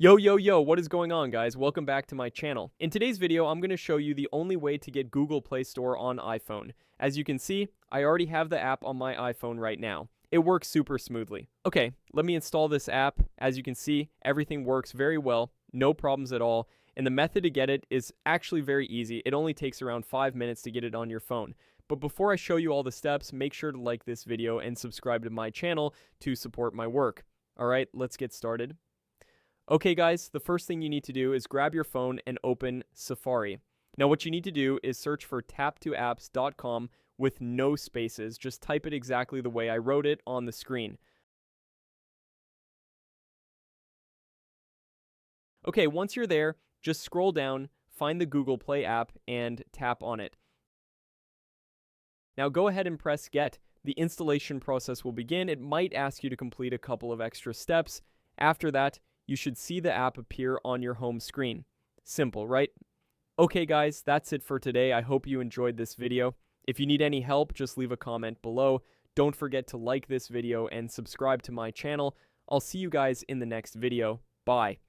Yo, what is going on, guys? Welcome back to my channel. In today's video, I'm going to show you the only way to get Google Play Store on iPhone. As you can see, I already have the app on my iPhone right now. It works super smoothly. Okay, let me install this app. As you can see, everything works very well, no problems at all, and the method to get it is actually very easy. It only takes around 5 minutes to get it on your phone. But before I show you all the steps, make sure to like this video and subscribe to my channel to support my work. Alright, let's get started. Okay guys, the first thing you need to do is grab your phone and open Safari. Now what you need to do is search for tap2apps.com with no spaces. Just type it exactly the way I wrote it on the screen. Okay, once you're there, just scroll down, find the Google Play app, and tap on it. Now go ahead and press Get. The installation process will begin. It might ask you to complete a couple of extra steps. After that, you should see the app appear on your home screen. Simple, right? Okay guys, that's it for today. I hope you enjoyed this video. If you need any help, just leave a comment below. Don't forget to like this video and subscribe to my channel. I'll see you guys in the next video. Bye.